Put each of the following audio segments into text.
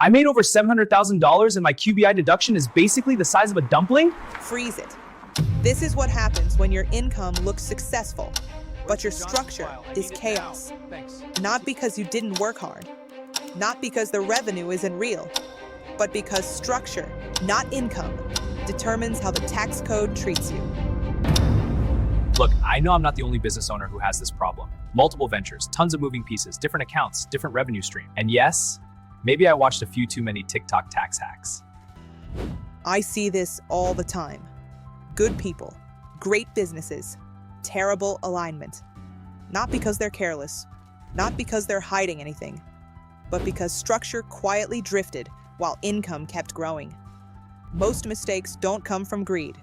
I made over $700,000 and my QBI deduction is basically the size of a dumpling? Freeze it. This is what happens when your income looks successful, but your structure is chaos. Not because you didn't work hard, not because the revenue isn't real, but because structure, not income, determines how the tax code treats you. Look, I know I'm not the only business owner who has this problem. Multiple ventures, tons of moving pieces, different accounts, different revenue stream. And yes, maybe I watched a few too many TikTok tax hacks. I see this all the time. Good people, great businesses, terrible alignment. Not because they're careless, not because they're hiding anything, but because structure quietly drifted while income kept growing. Most mistakes don't come from greed.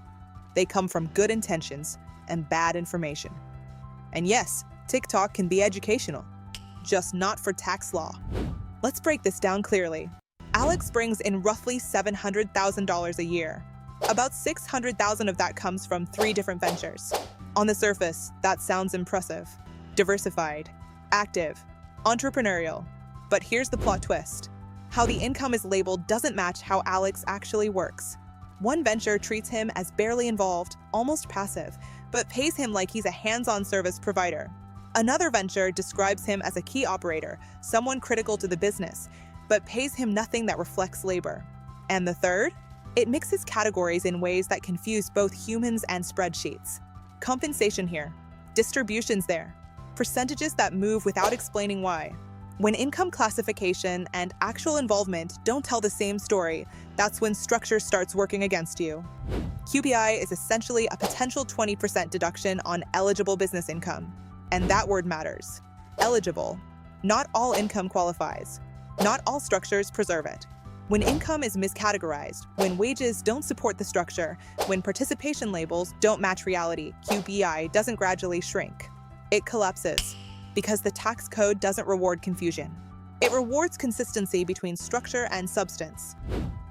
They come from good intentions and bad information. And yes, TikTok can be educational, just not for tax law. Let's break this down clearly. Alex brings in roughly $700,000 a year. About $600,000 of that comes from 3 different ventures. On the surface, that sounds impressive. Diversified, active, entrepreneurial. But here's the plot twist. How the income is labeled doesn't match how Alex actually works. One venture treats him as barely involved, almost passive, but pays him like he's a hands-on service provider. Another venture describes him as a key operator, someone critical to the business, but pays him nothing that reflects labor. And the third? It mixes categories in ways that confuse both humans and spreadsheets. Compensation here, distributions there, percentages that move without explaining why. When income classification and actual involvement don't tell the same story, that's when structure starts working against you. QBI is essentially a potential 20% deduction on eligible business income. And that word matters. Eligible. Not all income qualifies. Not all structures preserve it. When income is miscategorized, when wages don't support the structure, when participation labels don't match reality, QBI doesn't gradually shrink. It collapses. Because the tax code doesn't reward confusion. It rewards consistency between structure and substance.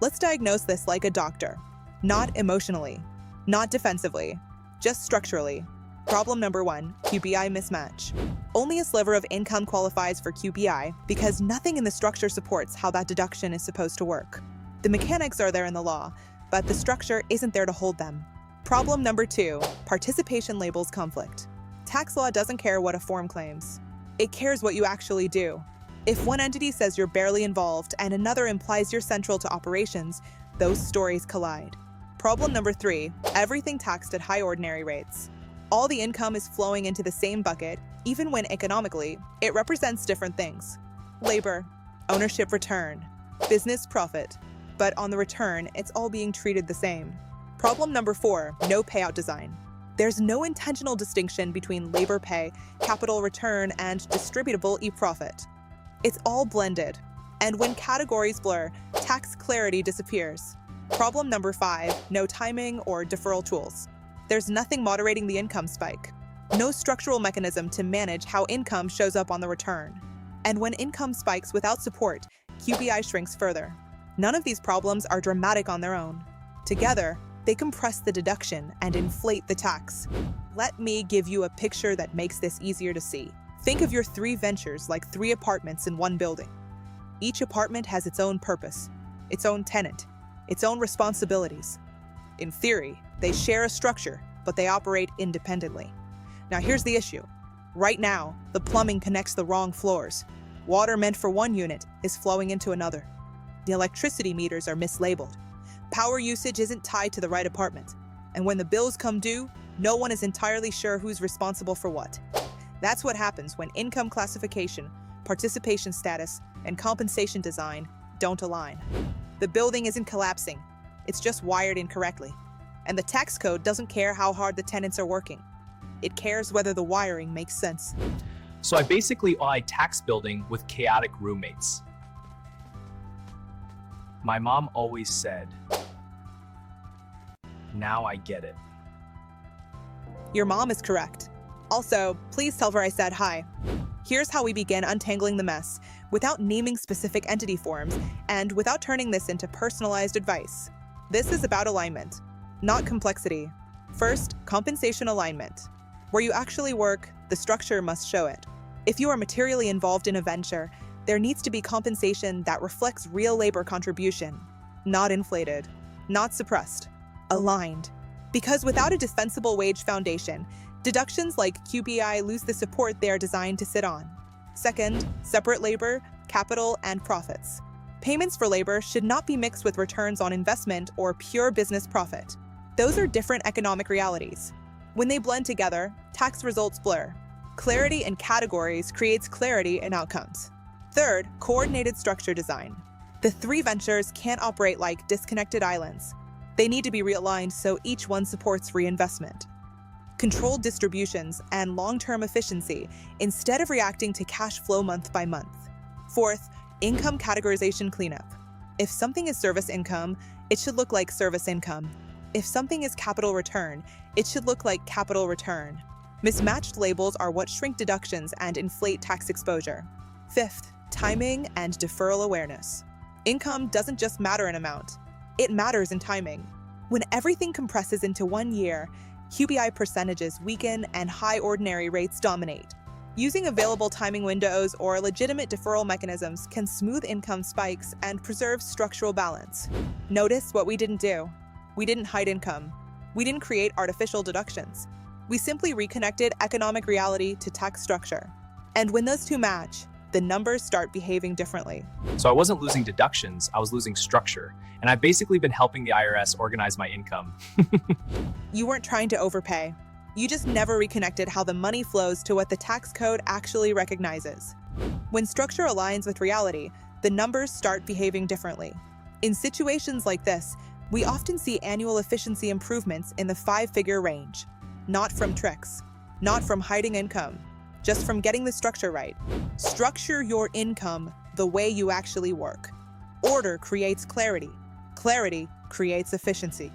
Let's diagnose this like a doctor. Not emotionally, not defensively, just structurally. Problem number 1, QBI mismatch. Only a sliver of income qualifies for QBI because nothing in the structure supports how that deduction is supposed to work. The mechanics are there in the law, but the structure isn't there to hold them. Problem number 2, participation labels conflict. Tax law doesn't care what a form claims. It cares what you actually do. If one entity says you're barely involved and another implies you're central to operations, those stories collide. Problem number 3, everything taxed at high ordinary rates. All the income is flowing into the same bucket, even when economically, it represents different things. Labor, ownership return, business profit. But on the return, it's all being treated the same. Problem number 4, no payout design. There's no intentional distinction between labor pay, capital return, and distributable e-profit. It's all blended. And when categories blur, tax clarity disappears. Problem number 5, no timing or deferral tools. There's nothing moderating the income spike. No structural mechanism to manage how income shows up on the return. And when income spikes without support, QBI shrinks further. None of these problems are dramatic on their own. Together, they compress the deduction and inflate the tax. Let me give you a picture that makes this easier to see. Think of your 3 ventures like 3 apartments in one building. Each apartment has its own purpose, its own tenant, its own responsibilities. In theory, they share a structure, but they operate independently. Now here's the issue. Right now, the plumbing connects the wrong floors. Water meant for one unit is flowing into another. The electricity meters are mislabeled. Power usage isn't tied to the right apartment. And when the bills come due, no one is entirely sure who's responsible for what. That's what happens when income classification, participation status, and compensation design don't align. The building isn't collapsing. It's just wired incorrectly. And the tax code doesn't care how hard the tenants are working. It cares whether the wiring makes sense. So I basically own a tax building with chaotic roommates. My mom always said, now I get it. Your mom is correct. Also, please tell her I said hi. Here's how we begin untangling the mess, without naming specific entity forms, and without turning this into personalized advice. This is about alignment, not complexity. First, compensation alignment. Where you actually work, the structure must show it. If you are materially involved in a venture, There needs to be compensation that reflects real labor contribution, not inflated, not suppressed, aligned. Because without a defensible wage foundation, deductions like QBI lose the support they are designed to sit on. Second, separate labor, capital, and profits. Payments for labor should not be mixed with returns on investment or pure business profit. Those are different economic realities. When they blend together, tax results blur. Clarity in categories creates clarity in outcomes. Third, coordinated structure design. The three ventures can't operate like disconnected islands. They need to be realigned so each one supports reinvestment. Controlled distributions and long-term efficiency instead of reacting to cash flow month by month. Fourth, income categorization cleanup. If something is service income, it should look like service income. If something is capital return, it should look like capital return. Mismatched labels are what shrink deductions and inflate tax exposure. Fifth, timing and deferral awareness. Income doesn't just matter in amount, it matters in timing. When everything compresses into 1 year, QBI percentages weaken and high ordinary rates dominate. Using available timing windows or legitimate deferral mechanisms can smooth income spikes and preserve structural balance. Notice what we didn't do. We didn't hide income. We didn't create artificial deductions. We simply reconnected economic reality to tax structure. And when those two match, the numbers start behaving differently. So I wasn't losing deductions, I was losing structure. And I've basically been helping the IRS organize my income. You weren't trying to overpay. You just never reconnected how the money flows to what the tax code actually recognizes. When structure aligns with reality, the numbers start behaving differently. In situations like this, we often see annual efficiency improvements in the 5-figure range. Not from tricks, not from hiding income, just from getting the structure right. Structure your income the way you actually work. Order creates clarity. Clarity creates efficiency.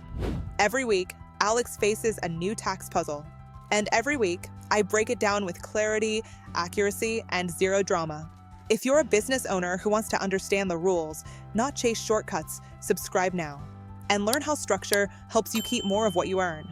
Every week, Alex faces a new tax puzzle. And every week, I break it down with clarity, accuracy, and zero drama. If you're a business owner who wants to understand the rules, not chase shortcuts, subscribe now. And learn how structure helps you keep more of what you earn.